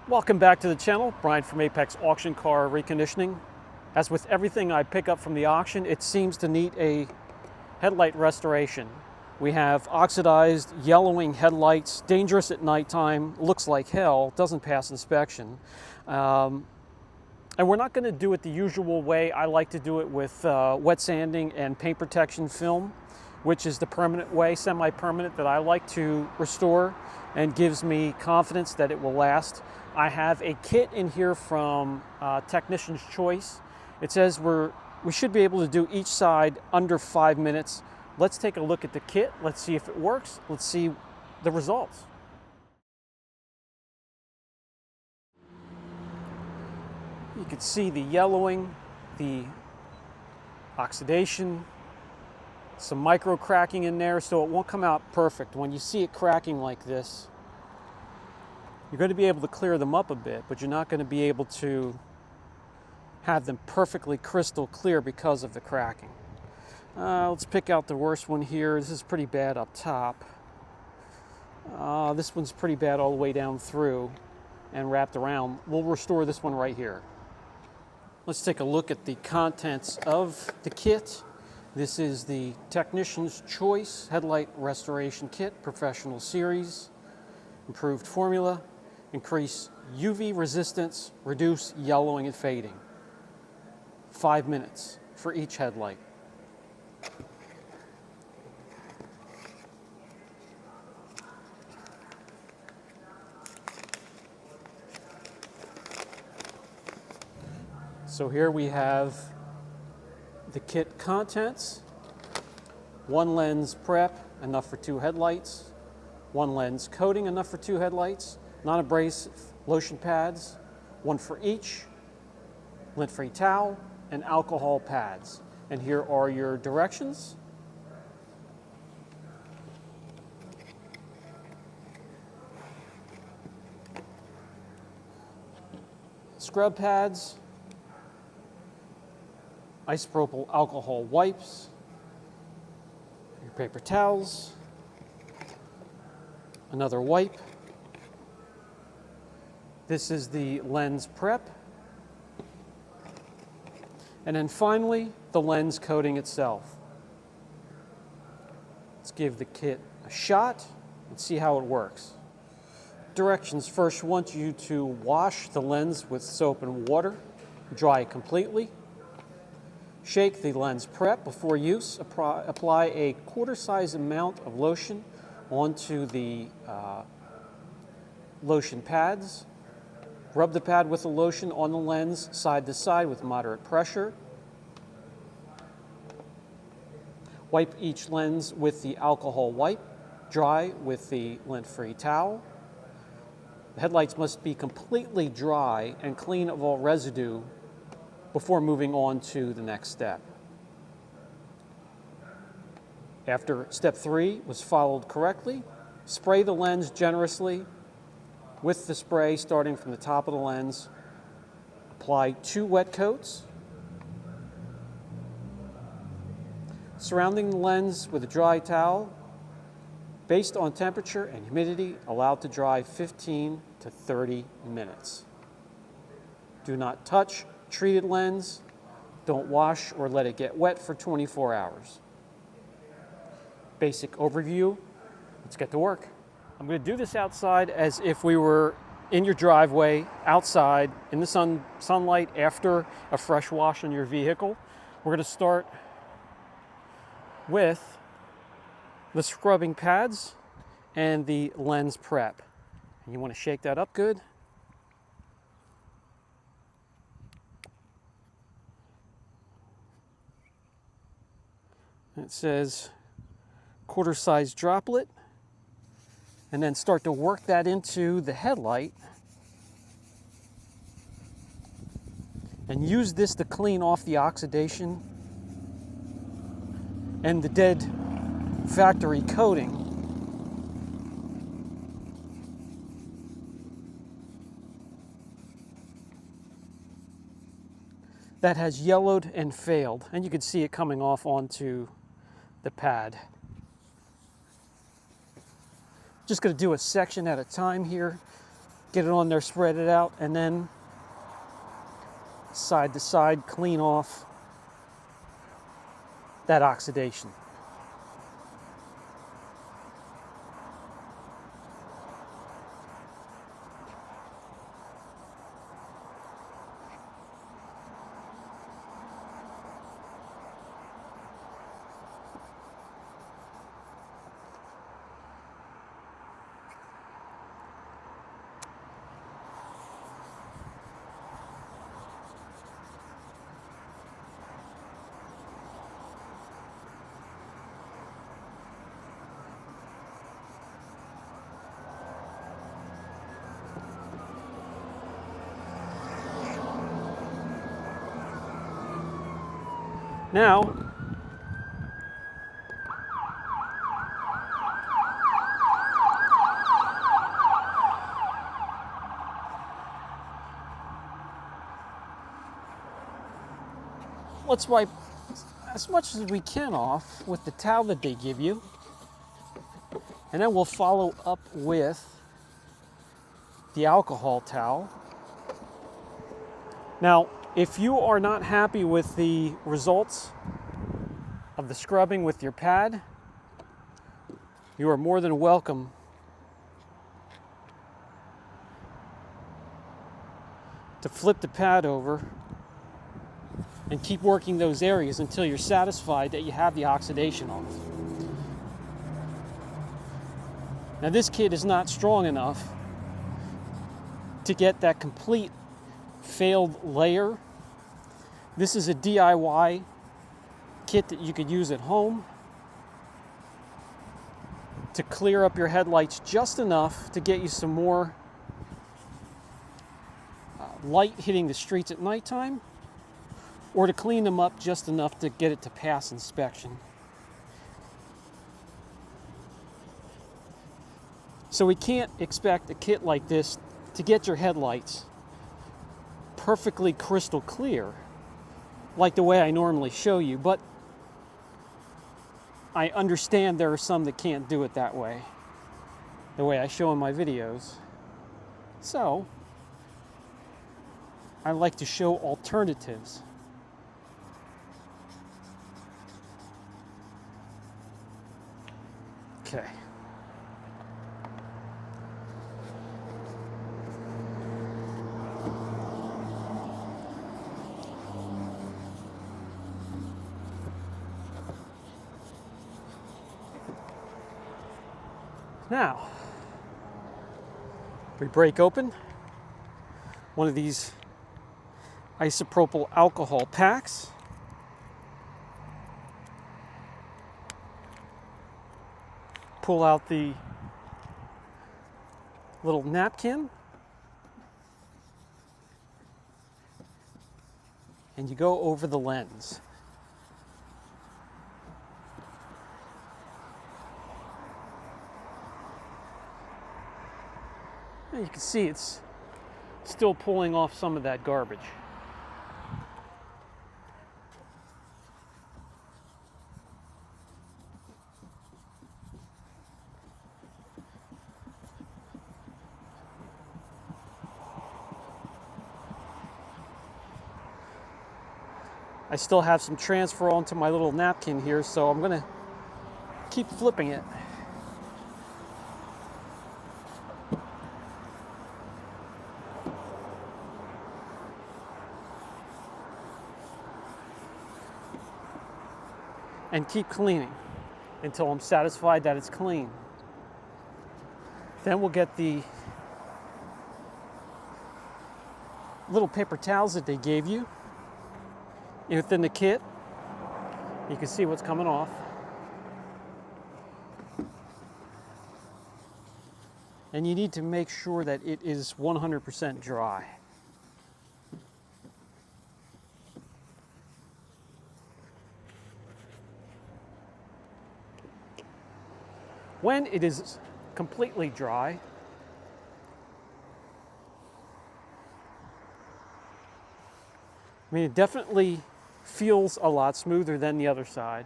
Welcome back to the channel. Brian from Apex Auction Car Reconditioning. As with everything I pick up from the auction, it seems to need a headlight restoration. We have oxidized, yellowing headlights, dangerous at nighttime, looks like hell, doesn't pass inspection. And we're not going to do it the usual way. I like to do it with wet sanding and paint protection film, which is the permanent way, semi-permanent, that I like to restore and gives me confidence that it will last. I have a kit in here from Technician's Choice. It says we should be able to do each side under 5 minutes. Let's take a look at the kit. Let's see if it works. Let's see the results. You can see the yellowing, the oxidation, some micro cracking in there, so it won't come out perfect. When you see it cracking like this, you're going to be able to clear them up a bit, but you're not going to be able to have them perfectly crystal clear because of the cracking. Let's pick out the worst one here. This is pretty bad up top. This one's pretty bad all the way down through and wrapped around. We'll restore this one right here. Let's take a look at the contents of the kit. This is the Technician's Choice Headlight Restoration Kit, Professional Series, improved formula, increase UV resistance, reduce yellowing and fading. 5 minutes for each headlight. So here we have the kit contents. 1 lens prep, enough for 2 headlights. 1 lens coating, enough for 2 headlights. Non-abrasive lotion pads, 1 for each. Lint-free towel and alcohol pads. And here are your directions. Scrub pads, isopropyl alcohol wipes, your paper towels, another wipe. This is the lens prep. And then finally, the lens coating itself. Let's give the kit a shot and see how it works. Directions: first want you to wash the lens with soap and water, dry completely. Shake the lens prep before use. Apply a quarter-size amount of lotion onto the lotion pads. Rub the pad with the lotion on the lens side to side with moderate pressure. Wipe each lens with the alcohol wipe. Dry with the lint-free towel. The headlights must be completely dry and clean of all residue before moving on to the next step. After step 3 was followed correctly, spray the lens generously with the spray starting from the top of the lens. Apply 2 wet coats, surrounding the lens with a dry towel. Based on temperature and humidity, allowed to dry 15 to 30 minutes. Do not touch treated lens. Don't wash or let it get wet for 24 hours. Basic overview. Let's get to work. I'm going to do this outside as if we were in your driveway, outside, in the sunlight after a fresh wash on your vehicle. We're going to start with the scrubbing pads and the lens prep. And you want to shake that up good. It says quarter-size droplet. And then start to work that into the headlight. And use this to clean off the oxidation and the dead factory coating. That has yellowed and failed. And you can see it coming off onto the pad. Just going to do a section at a time here. Get it on there, spread it out, and then side to side clean off that oxidation. Now, let's wipe as much as we can off with the towel that they give you, and then we'll follow up with the alcohol towel. Now, if you are not happy with the results of the scrubbing with your pad, you are more than welcome to flip the pad over and keep working those areas until you're satisfied that you have the oxidation off. Now, this kit is not strong enough to get that complete failed layer. This is a DIY kit that you could use at home to clear up your headlights just enough to get you some more light hitting the streets at nighttime, or to clean them up just enough to get it to pass inspection. So we can't expect a kit like this to get your headlights perfectly crystal clear like the way I normally show you, but I understand there are some that can't do it that way, the way I show in my videos. So I like to show alternatives. Okay. Now, we break open one of these isopropyl alcohol packs. Pull out the little napkin, and you go over the lens. And you can see it's still pulling off some of that garbage. I still have some transfer onto my little napkin here, so I'm gonna keep flipping it. And keep cleaning until I'm satisfied that it's clean. Then we'll get the little paper towels that they gave you within the kit. You can see what's coming off. And you need to make sure that it is 100% dry. When it is completely dry, I mean, it definitely feels a lot smoother than the other side.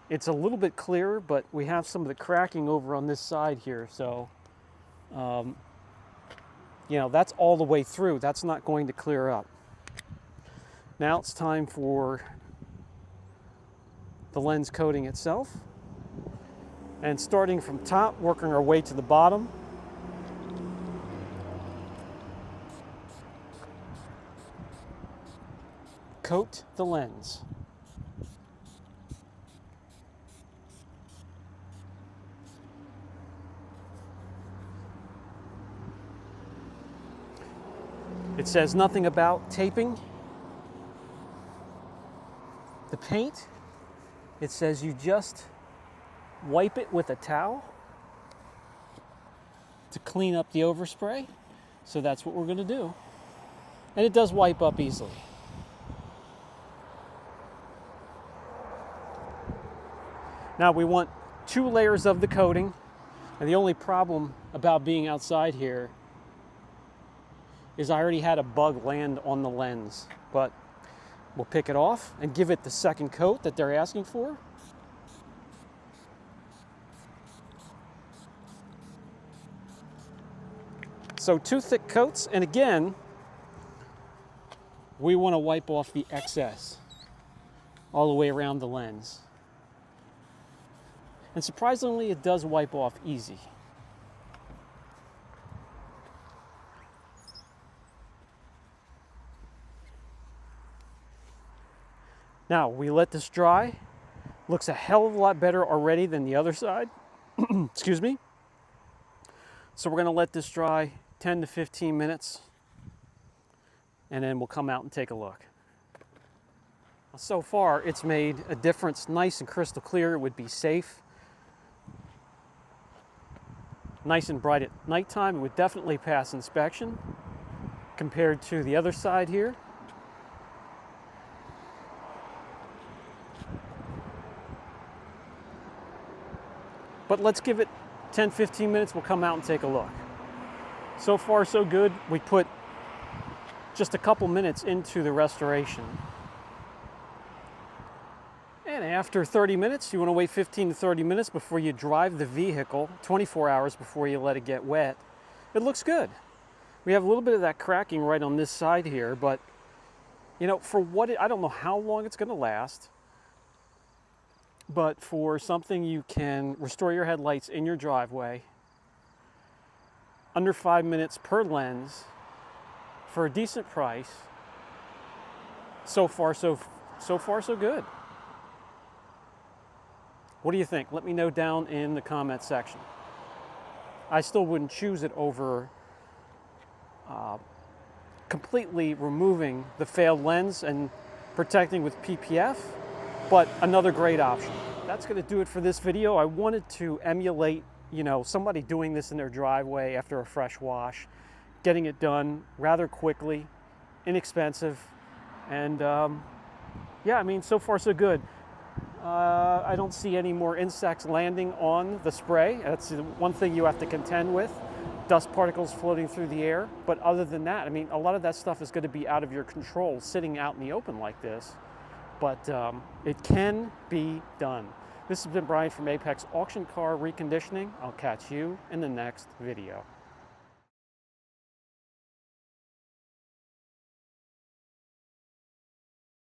It's a little bit clearer, but we have some of the cracking over on this side here, so You know, that's all the way through. That's not going to clear up. Now it's time for the lens coating itself. And starting from top, working our way to the bottom. Coat the lens. It says nothing about taping the paint. It says you just wipe it with a towel to clean up the overspray. So that's what we're going to do. And it does wipe up easily. Now we want 2 layers of the coating. And the only problem about being outside here is I already had a bug land on the lens, but we'll pick it off and give it the second coat that they're asking for. So 2 thick coats, and again, we want to wipe off the excess all the way around the lens. And surprisingly, it does wipe off easy. Now, we let this dry. Looks a hell of a lot better already than the other side. Excuse me. So we're going to let this dry 10 to 15 minutes, and then we'll come out and take a look. So far, it's made a difference, nice and crystal clear. It would be safe. Nice and bright at nighttime. It would definitely pass inspection compared to the other side here. But let's give it 10-15 minutes. We'll come out and take a look. So far, so good. We put just a couple minutes into the restoration. And after 30 minutes, you want to wait 15 to 30 minutes before you drive the vehicle, 24 hours before you let it get wet. It looks good. We have a little bit of that cracking right on this side here, but you know, for what I don't know how long it's going to last. But for something you can restore your headlights in your driveway, under 5 minutes per lens, for a decent price, so far so good. What do you think? Let me know down in the comment section. I still wouldn't choose it over completely removing the failed lens and protecting with PPF. But another great option. That's going to do it for this video. I wanted to emulate, you know, somebody doing this in their driveway after a fresh wash, getting it done rather quickly, inexpensive, and yeah, I mean, so far so good. I don't see any more insects landing on the spray. That's the one thing you have to contend with. Dust particles floating through the air. But other than that, I mean, a lot of that stuff is going to be out of your control sitting out in the open like this. But it can be done. This has been Brian from Apex Auction Car Reconditioning. I'll catch you in the next video.